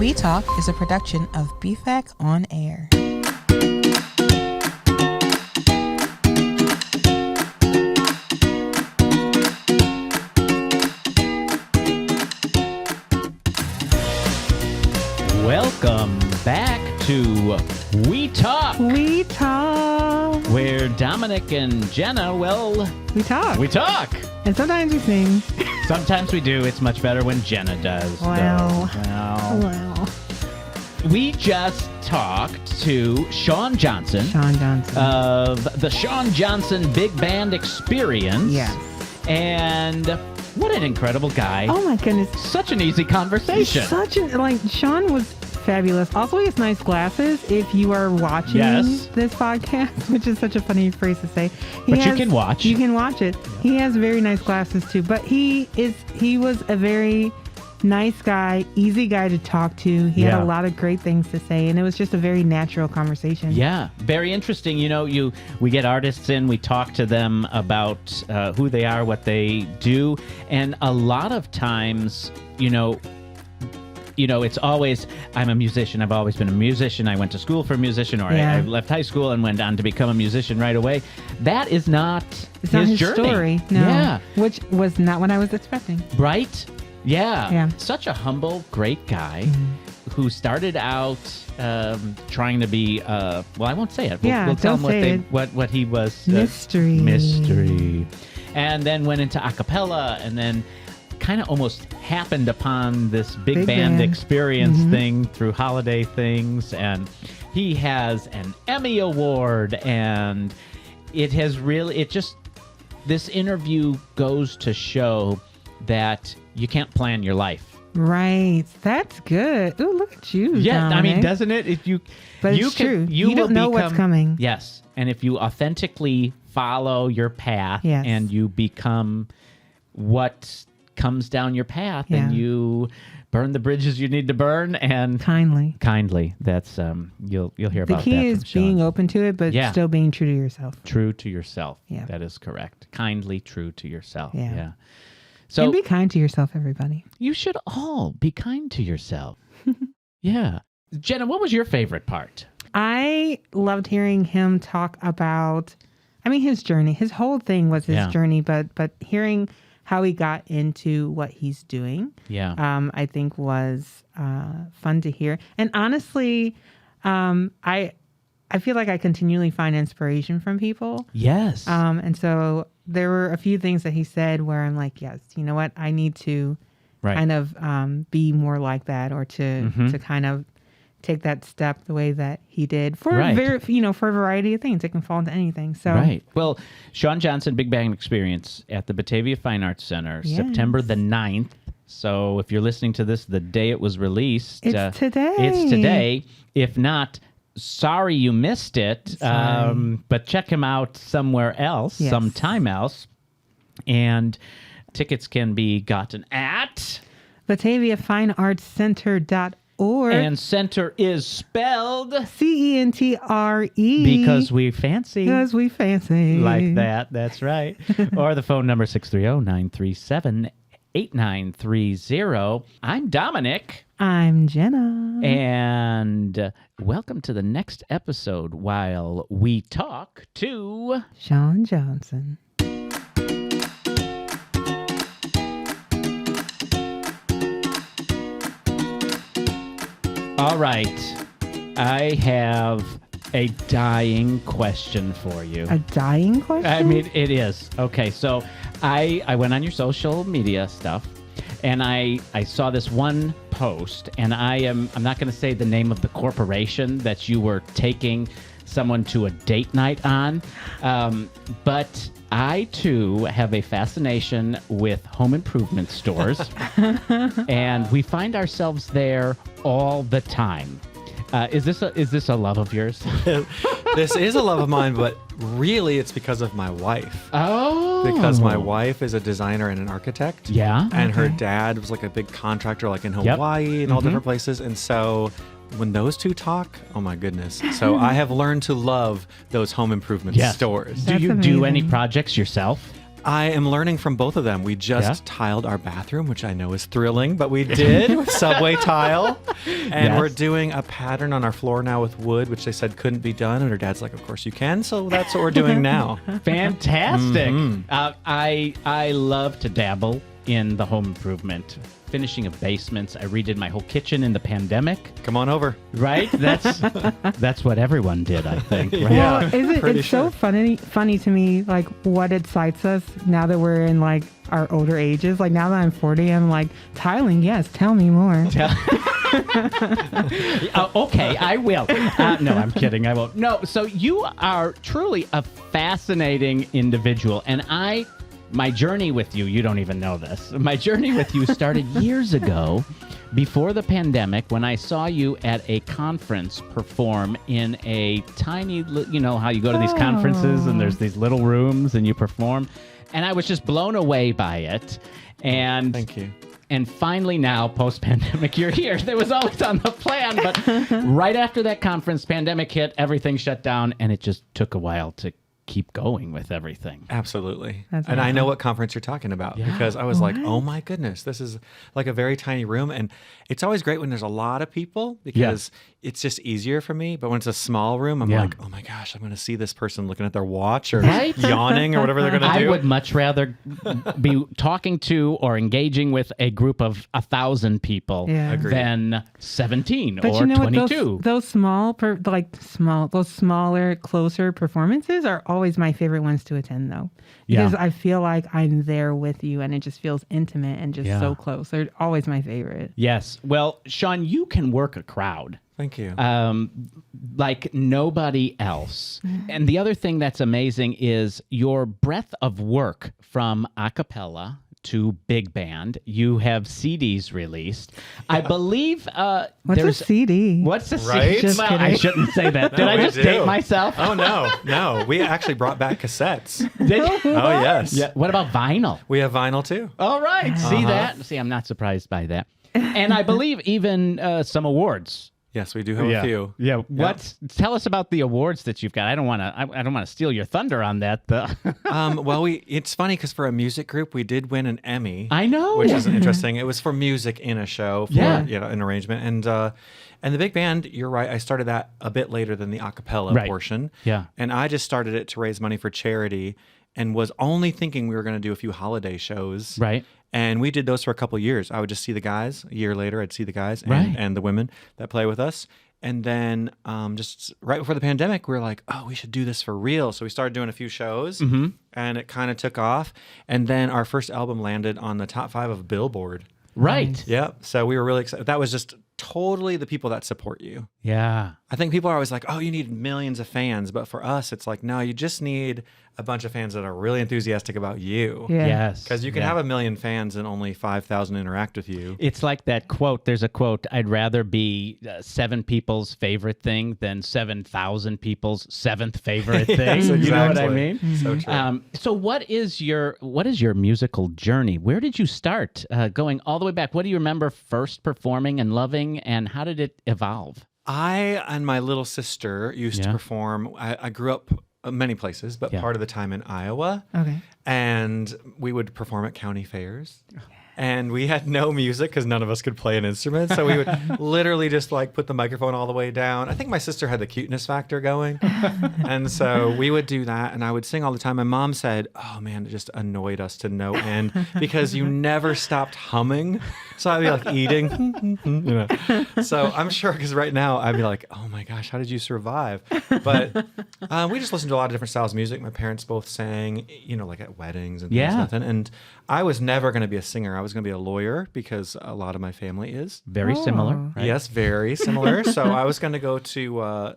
We Talk is a production of BFAC On Air. Welcome back to We Talk. We Talk. Where Dominic and Jenna, we talk. We talk. And sometimes we sing. Sometimes we do. It's much better when Jenna does. Well. We just talked to Shaun Johnson. Of the Shaun Johnson Big Band Experience. Yes. And what an incredible guy. Oh my goodness. Such an easy conversation. Shaun was fabulous. Also, he has nice glasses if you are watching this podcast, which is such a funny phrase to say. You can watch. You can watch it. Yeah. He has very nice glasses too, but he was a very nice guy, easy guy to talk to. He had a lot of great things to say, and it was just a very natural conversation. Yeah, very interesting. You know, we get artists in, we talk to them about who they are, what they do, and a lot of times, it's always, I'm a musician. I've always been a musician. I went to school for a musician, or I left high school and went on to become a musician right away. That is not his journey. Story. No. Yeah. Which was not what I was expecting. Right? Yeah. Such a humble, great guy who started out trying to be, I won't say it. We'll tell him what he was. Mystery. And then went into a cappella, and then kind of almost happened upon this big band experience thing through holiday things. And he has an Emmy Award, and this interview goes to show that you can't plan your life. Right. That's good. Ooh, look at you. Yeah, Dominic. I mean, doesn't it? It's true. You don't know what's coming. Yes. And if you authentically follow your path and you become what comes down your path and you burn the bridges you need to burn, and kindly. That's you'll hear about that. The key is being open to it, but still being true to yourself. True to yourself. Yeah. That is correct. Kindly true to yourself. Yeah. So, and be kind to yourself, everybody. You should all be kind to yourself. Yeah. Jenna, what was your favorite part? I loved hearing him talk about, his journey. His whole thing was his journey, but hearing how he got into what he's doing, I think was fun to hear. And honestly, I feel like I continually find inspiration from people. Yes. And so there were a few things that he said where I'm like, yes, you know what? I need to kind of be more like that, or to kind of take that step the way that he did for for a variety of things. It can fall into anything. So Well, Shaun Johnson Big Band Experience at the Batavia Fine Arts Center, September the 9th. So if you're listening to this the day it was released, it's today. It's today. If not, sorry you missed it. But check him out somewhere else, sometime else. And tickets can be gotten at BataviaFineArtsCenter.org. And center is spelled CENTRE. Because we fancy. Because we fancy. Like that. That's right. Or the phone number 630-937-8930. I'm Dominic. I'm Jenna. And welcome to the next episode while we talk to Shaun Johnson. All right. I have a dying question for you. A dying question? I mean, it is. Okay, so I went on your social media stuff, and I saw this one post, and I'm not going to say the name of the corporation that you were taking someone to a date night on, but I, too, have a fascination with home improvement stores, and we find ourselves there all the time. Is this a love of yours? This is a love of mine, but really it's because of my wife. Oh. Because my wife is a designer and an architect. Yeah. And her dad was like a big contractor like in Hawaii and all different places. And so when those two talk, oh my goodness. So I have learned to love those home improvement stores. Do you do any projects yourself? I am learning from both of them. We just tiled our bathroom, which I know is thrilling, but we did with subway tile. And we're doing a pattern on our floor now with wood, which they said couldn't be done. And her dad's like, of course you can. So that's what we're doing now. Fantastic. I love to dabble in the home improvement. Finishing of basements. I redid my whole kitchen in the pandemic. Come on over. Right? That's what everyone did, I think. Right? Well, it's so funny to me, like what excites us now that we're in like our older ages. Like now that I'm 40, I'm like, tiling, yes, tell me more. Okay, I will. No, I'm kidding. I won't. No, so you are truly a fascinating individual. And my journey with you don't even know this. My journey with you started years ago, before the pandemic, when I saw you at a conference perform in a tiny, you know how you go to these conferences and there's these little rooms and you perform. And I was just blown away by it. And thank you. And finally now, post-pandemic, you're here. That was always on the plan. But right after that conference, pandemic hit, everything shut down, and it just took a while to keep going with everything. Absolutely. And I know what conference you're talking about because I was like, oh my goodness, this is like a very tiny room. And it's always great when there's a lot of people because it's just easier for me. But when it's a small room, I'm like, oh my gosh, I'm going to see this person looking at their watch or yawning or whatever they're going to do. I would much rather be talking to or engaging with a group of 1,000 people than 17 but or you know 22. What, those smaller, closer performances are always my favorite ones to attend, though, because I feel like I'm there with you, and it just feels intimate and just so close. They're always my favorite. Yes. Well, Shaun, you can work a crowd. Thank you. Like nobody else. And the other thing that's amazing is your breadth of work from a cappella to big band. You have CDs released. I believe what's a CD? What's a right? CD? Well, I shouldn't say that. Did I just date myself? Oh, no. We actually brought back cassettes. Did you? Oh, yes. Yeah. What about vinyl? We have vinyl, too. All right. See that? See, I'm not surprised by that. And I believe even some awards. Yes, we do have a few. Yeah. Tell us about the awards that you've got. I don't want to steal your thunder on that. Well, it's funny because for a music group, we did win an Emmy. I know, which is interesting. It was for music in a show, for an arrangement, and the big band. You're right. I started that a bit later than the a cappella portion. Yeah, and I just started it to raise money for charity, and was only thinking we were going to do a few holiday shows. Right. And we did those for a couple of years. I would just see the guys. A year later, I'd see the guys and the women that play with us. And then just right before the pandemic, we were like, oh, we should do this for real. So we started doing a few shows, and it kind of took off. And then our first album landed on the top 5 of Billboard. Right. Yeah. So we were really excited. That was just totally the people that support you. Yeah. I think people are always like, oh, you need millions of fans. But for us, it's like, no, you just need a bunch of fans that are really enthusiastic about you. Yeah. Yes. Because you can have 1 million fans and only 5,000 interact with you. It's like that quote. There's a quote, I'd rather be 7 people's favorite thing than 7,000 people's 7th favorite thing. Yes, exactly. You know what I mean? So true. So what is your musical journey? Where did you start going all the way back? What do you remember first performing and loving, and how did it evolve? I and my little sister used to perform. I grew up many places, but part of the time in Iowa. Okay. And we would perform at county fairs. And we had no music because none of us could play an instrument. So we would literally just like put the microphone all the way down. I think my sister had the cuteness factor going. And so we would do that. And I would sing all the time. My mom said, oh man, it just annoyed us to no end because you never stopped humming. So I'd be like eating. So I'm sure because right now I'd be like, oh my gosh, how did you survive? But we just listened to a lot of different styles of music. My parents both sang, like at weddings and things like that. And I was never going to be a singer. I was going to be a lawyer because a lot of my family is. Very similar. Right? Yes, very similar. So I was going to go to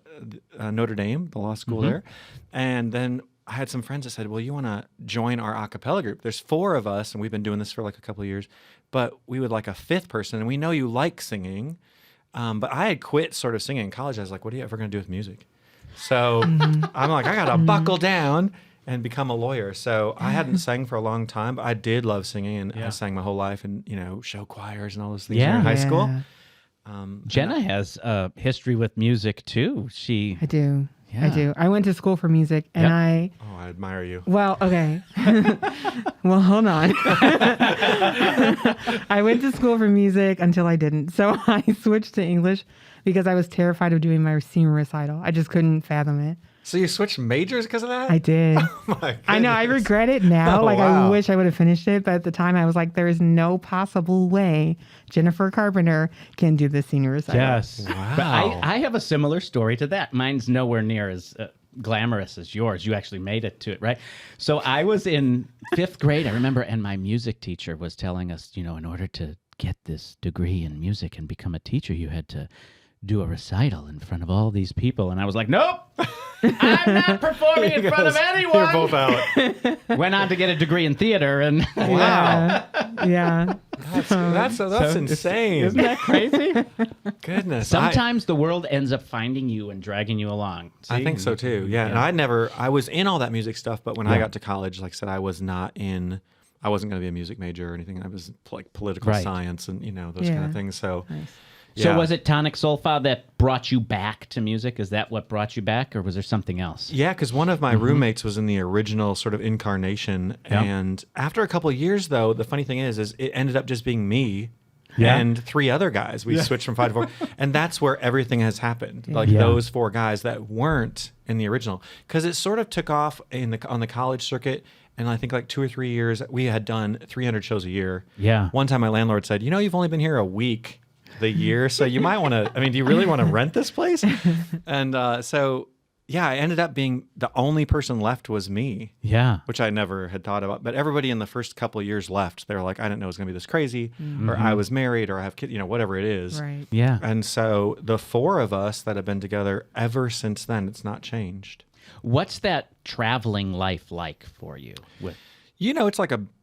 Notre Dame, the law school there. And then I had some friends that said, well, you want to join our a cappella group? There's 4 of us, and we've been doing this for like a couple of years. But we would like a 5th person, and we know you like singing. But I had quit sort of singing in college. I was like, what are you ever going to do with music? So I'm like, I got to buckle down and become a lawyer. So I hadn't sang for a long time, but I did love singing, and I sang my whole life in, show choirs and all those things in high school. Jenna has a history with music too. I do. I do. I went to school for music, and I admire you. Well, okay. Well, hold on. I went to school for music until I didn't. So I switched to English because I was terrified of doing my senior recital. I just couldn't fathom it. So you switched majors because of that? I did. Oh my goodness. I know. I regret it now. Oh, I wish I would have finished it. But at the time, I was like, there is no possible way Jennifer Carpenter can do the senior recital. Yes. Wow. But I have a similar story to that. Mine's nowhere near as glamorous as yours. You actually made it to it, right? So I was in 5th grade, I remember, and my music teacher was telling us, in order to get this degree in music and become a teacher, you had to do a recital in front of all these people. And I was like, nope, I'm not performing in front of anyone. You're both out. Went on to get a degree in theater. And Wow. Yeah. That's insane. Isn't that crazy? Goodness. Sometimes the world ends up finding you and dragging you along. See? I think so too. Yeah. And I was in all that music stuff, but when I got to college, like I said, I wasn't going to be a music major or anything. I was like political science and, those kind of things. So, Nice. So was it Tonic Sol-Fa that brought you back to music? Is that what brought you back, or was there something else? Yeah, because one of my roommates was in the original sort of incarnation. Yep. And after a couple of years, though, the funny thing is it ended up just being me and 3 other guys. We switched from 5 to 4. And that's where everything has happened. Like those 4 guys that weren't in the original. Because it sort of took off on the college circuit. And I think like 2 or 3 years, we had done 300 shows a year. Yeah. One time my landlord said, you've only been here a week the year, so you might want to, do you really want to rent this place? And I ended up being the only person left was me. Yeah. Which I never had thought about. But everybody in the first couple of years left. They were like, I didn't know it was going to be this crazy, or I was married, or I have kids, whatever it is. Right. Yeah. And so the 4 of us that have been together ever since then, it's not changed. What's that traveling life like for you?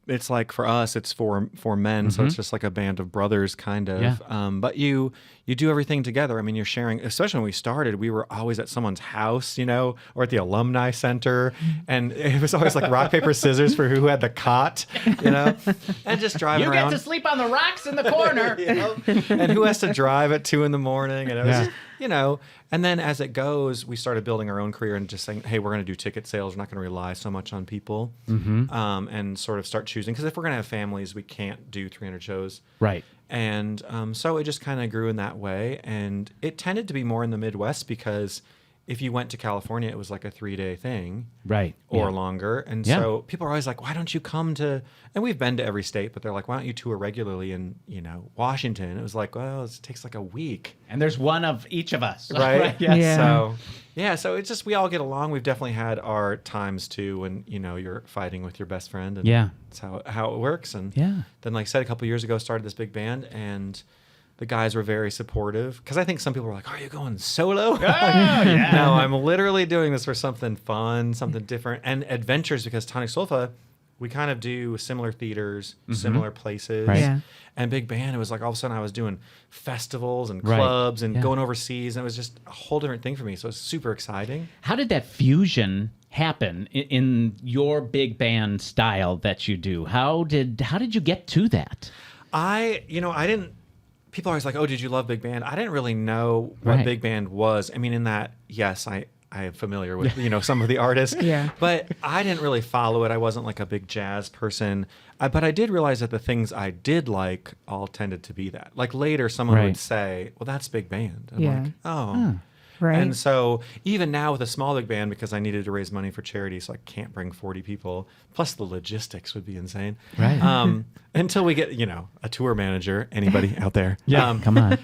It's like for us, it's for men, so it's just like a band of brothers, kind of. Yeah. But you do everything together. You're sharing. Especially when we started, we were always at someone's house, or at the alumni center, and it was always like rock paper scissors for who had the cot, and just driving around. You get to sleep on the rocks in the corner. And who has to drive at 2 a.m, and it was just, And then as it goes, we started building our own career and just saying, hey, we're going to do ticket sales. We're not going to rely so much on people, and sort of start choosing. Because if we're going to have families, we can't do 300 shows. Right. And so it just kind of grew in that way. And it tended to be more in the Midwest because if you went to California, it was like a 3-day thing. Right. Or longer. And so people are always like, why don't you come to, and we've been to every state, but they're like, why don't you tour regularly in, Washington? It was like, well, it takes like a week. And there's one of each of us. Right? Yeah. So it's just, we all get along. We've definitely had our times too when, you're fighting with your best friend. And that's how it works. And then, like I said, a couple of years ago, started this big band, and the guys were very supportive, because I think some people were like, are you going solo? No, I'm literally doing this for something fun, something different, and adventures, because Tonic Sol-Fa, we kind of do similar theaters, similar places. Right. Yeah. And big band, it was like all of a sudden I was doing festivals and clubs and going overseas, and it was just a whole different thing for me. So it was super exciting. How did that fusion happen in your big band style that you do? How did you get to that? I didn't. People are always like, oh, did you love big band? I didn't really know what big band was. In that, yes, I am familiar with, some of the artists. But I didn't really follow it. I wasn't like a big jazz person. But I did realize that the things I did like all tended to be that. Like later, someone would say, well, that's big band. I'm like, oh. Right. And so even now with a small big band, because I needed to raise money for charity, so I can't bring 40 people. Plus the logistics would be insane. Right. Until we get, a tour manager. Anybody out there? Come on.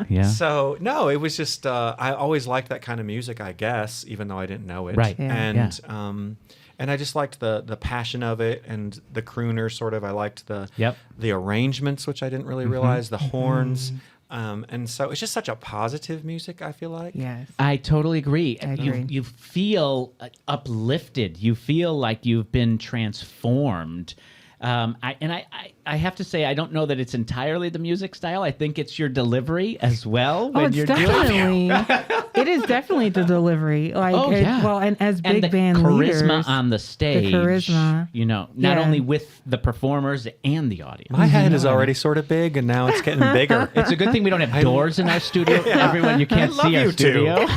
Yeah. So no, it was just I always liked that kind of music, I guess, even though I didn't know it. Right. And I just liked the passion of it, and the crooner sort of. I liked the arrangements, which I didn't really realize, the horns. And so it's just such a positive music, I feel like. Yes. I totally agree. I agree. You feel uplifted. You feel like you've been transformed. I I have to say, I don't know that it's entirely the music style. I think it's your delivery as well when you're doing it. It is definitely the delivery. Like, well, and as big and band charisma leaders, on the stage. the charisma, you know, not only with the performers and the audience. My head is already sort of big, and now it's getting bigger. It's a good thing we don't have doors in our studio. Everyone, you can't see our studio.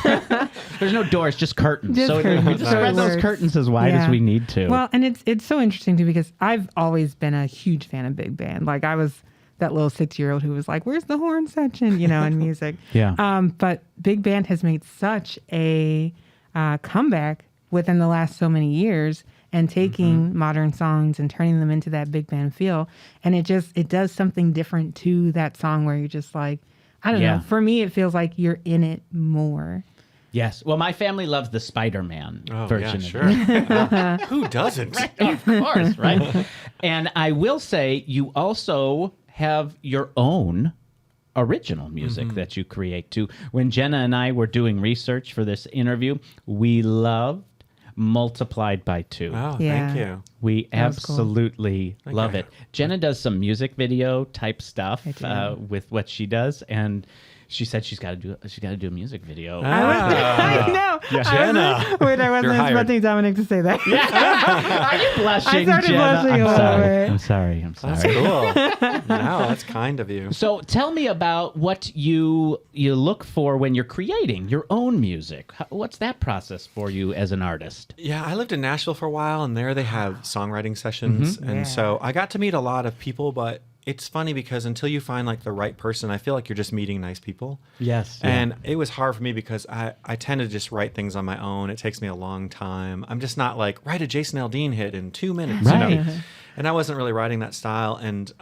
There's no doors, just curtains. We just spread those curtains as wide as we need to. Well, and it's so interesting too because I've always been a huge fan of big band. Like I was that little 6-year-old who was like, "Where's the horn section?" You know, in music. But big band has made such a comeback within the last so many years, and taking modern songs and turning them into that big band feel, and it does something different to that song where you're just like, I don't know. For me, it feels like you're in it more. Yes. Well, my family loves the Spider-Man version. Yeah, sure. Who doesn't? Right, of course, right? And I will say, you also have your own original music that you create too. When Jenna and I were doing research for this interview, we loved Multiplied by 2. Oh, thank you. We absolutely love it. Jenna does some music video type stuff with what she does, and she said she's got to do a music video. I know. Jenna. I wasn't expecting Dominic to say that. Are you blushing, I started Jenna? blushing a little bit. I'm sorry. That's cool. No, that's kind of you. So tell me about what you look for when you're creating your own music. What's that process for you as an artist? Yeah, I lived in Nashville for a while, and there they have songwriting sessions. And so I got to meet a lot of people, but it's funny because until you find like the right person, I feel like you're just meeting nice people. Yes. And it was hard for me because I tend to just write things on my own. It takes me a long time. I'm just not like, write a Jason Aldean hit in 2 minutes. Right. You know? And I wasn't really writing that style. And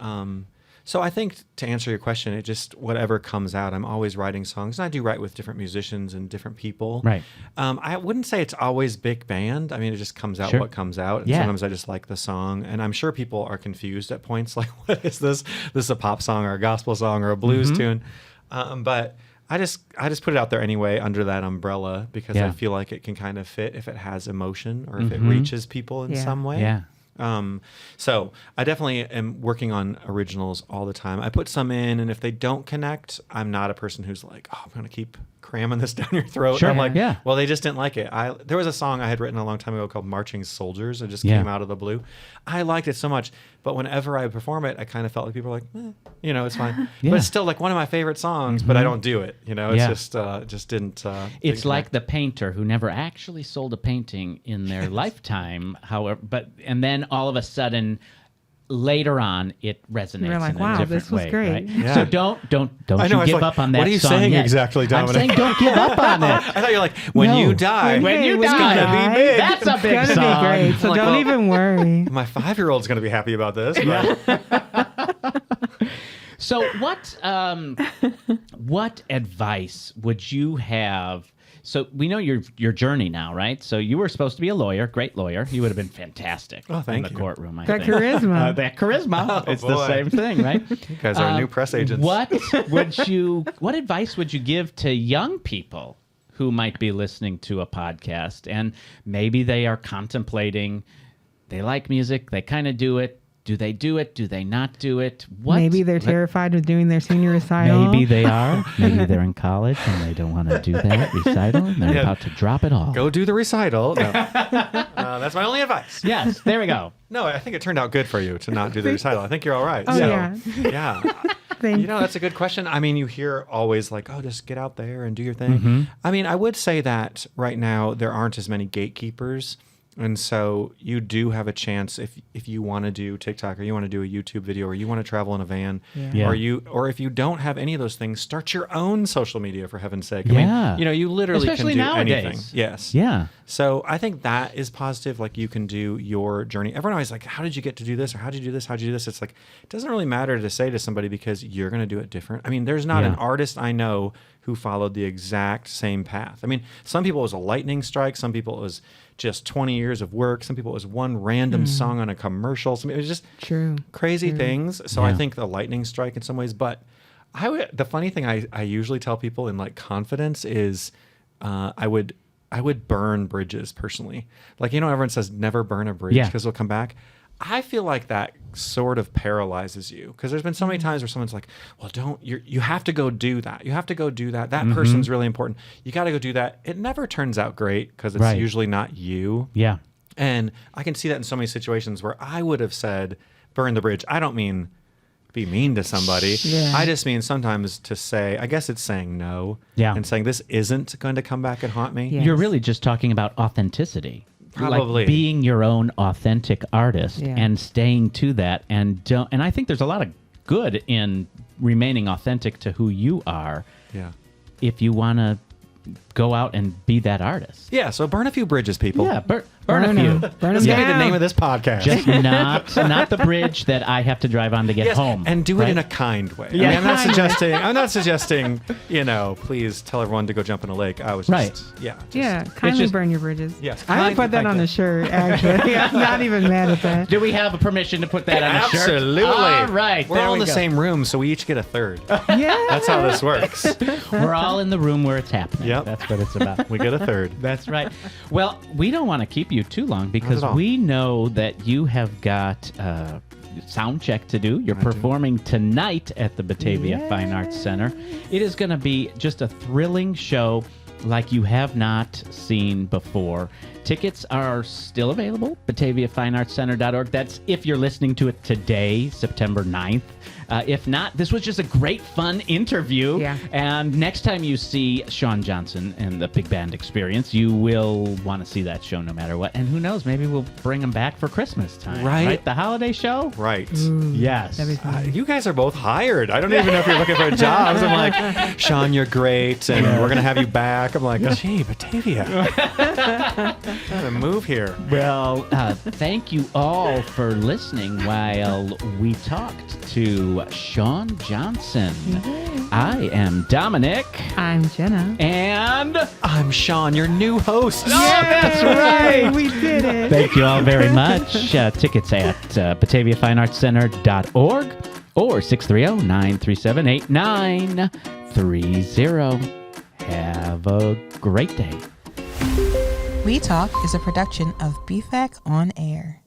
so I think to answer your question, it just whatever comes out. I'm always writing songs. And I do write with different musicians and different people. Right. I wouldn't say it's always big band. I mean, it just comes out what comes out. And sometimes I just like the song. And I'm sure people are confused at points like, what is this? This is a pop song or a gospel song or a blues tune. But I just put it out there anyway under that umbrella because I feel like it can kind of fit if it has emotion or if it reaches people in some way. Yeah. So I definitely am working on originals all the time. I put some in, and if they don't connect, I'm not a person who's like, oh, I'm going to keep cramming this down your throat. Sure. I'm like, well, they just didn't like it. There was a song I had written a long time ago called Marching Soldiers. It just came out of the blue. I liked it so much, but whenever I perform it, I kind of felt like people were like, you know, it's fine. But it's still like one of my favorite songs, but I don't do it. You know, it's just didn't. It's like the painter who never actually sold a painting in their lifetime. However, and then all of a sudden, later on, it resonates. You're like, in a wow, different this was way, great. Right? Yeah. So don't you give up on that. What are you song saying yet. exactly, Dominic? I'm saying don't give up on it. I thought you were like, when you die, When you it's die, gonna be big. that's a big It's song. gonna be great, so Like, don't well, even worry. My 5-year-old's going to be happy about this. But So what advice would you have? So we know your journey now, right? So you were supposed to be a lawyer, great lawyer. You would have been fantastic in the courtroom. I think. Charisma. That charisma. It's the same thing, right? you guys are new press agents. What advice would you give to young people who might be listening to a podcast and maybe they are contemplating, they like music, they kind of do it. Do they do it? Do they not do it? Maybe they're terrified of doing their senior recital. Maybe they are. Maybe they're in college and they don't want to do that recital and they're about to drop it all. Go do the recital. No. That's my only advice. Yes, there we go. No, I think it turned out good for you to not do the recital. I think you're all right. Oh, yeah. You know, that's a good question. I mean, you hear always like, oh, just get out there and do your thing. I mean, I would say that right now there aren't as many gatekeepers. And so you do have a chance if you want to do TikTok or you want to do a YouTube video or you want to travel in a van or if you don't have any of those things, start your own social media for heaven's sake. I mean, you know, you literally especially can do nowadays. anything. Yes. Yeah. So I think that is positive. Like you can do your journey. Everyone always like, how did you get to do this? Or how did you do this? How did you do this? It's like, it doesn't really matter to say to somebody because you're going to do it different. I mean, there's not an artist I know who followed the exact same path. I mean, some people it was a lightning strike. Some people it was just 20 years of work. Some people it was one random song on a commercial. Some it was just crazy things. So I think the lightning strike in some ways. But the funny thing I usually tell people in like confidence is I would burn bridges personally. Like, you know, everyone says never burn a bridge because it'll come back. I feel like that sort of paralyzes you because there's been so many times where someone's like, well, you have to go do that. You have to go do that. That person's really important. You got to go do that. It never turns out great because it's usually not you. Yeah. And I can see that in so many situations where I would have said, burn the bridge. I don't mean be mean to somebody. Yeah. I just mean sometimes to say, I guess it's saying no. Yeah. And saying this isn't going to come back and haunt me. Yes. You're really just talking about authenticity. Probably. Like being your own authentic artist and staying to that. And I think there's a lot of good in remaining authentic to who you are. Yeah. If you want to go out and be that artist. Yeah, so burn a few bridges, people. Yeah, burn a few. Burn That's them going to be down. the name of this podcast. Just not the bridge that I have to drive on to get home. And do it in a kind way. Yeah. I mean, I'm not suggesting, please tell everyone to go jump in a lake. I was just, kindly burn your bridges. Yes. I would put that on a shirt, actually. I'm not even mad at that. Do we have a permission to put that on a shirt? Absolutely. All right. We're all in the same room, so we each get a third. Yeah. That's how this works. We're all in the room where it's happening. Yep. That's what it's about. We get a third. That's right. Well, we don't want to keep you too long because we know that you have got sound check to do. You're performing tonight at the Batavia Fine Arts Center. It is going to be just a thrilling show like you have not seen before. Tickets are still available, BataviaFineArtsCenter.org. That's if you're listening to it today, September 9th. If not, this was just a great, fun interview. Yeah. And next time you see Shaun Johnson and the Big Band Experience, you will want to see that show no matter what. And who knows, maybe we'll bring him back for Christmas time. Right. The holiday show? Right. Yes. That'd be fun. You guys are both hired. I don't even know if you're looking for jobs. I'm like, Shaun, you're great, and we're going to have you back. I'm like, gee, Batavia. Gotta move here. Well, thank you all for listening while we talked to Shaun Johnson. I am Dominic. I'm Jenna. And I'm Shaun, your new host. that's right. We did it. Thank you all very much. Tickets at BataviaFineArtsCenter.org or 630-937-8930. Have a great day. We Talk is a production of BFAC On Air.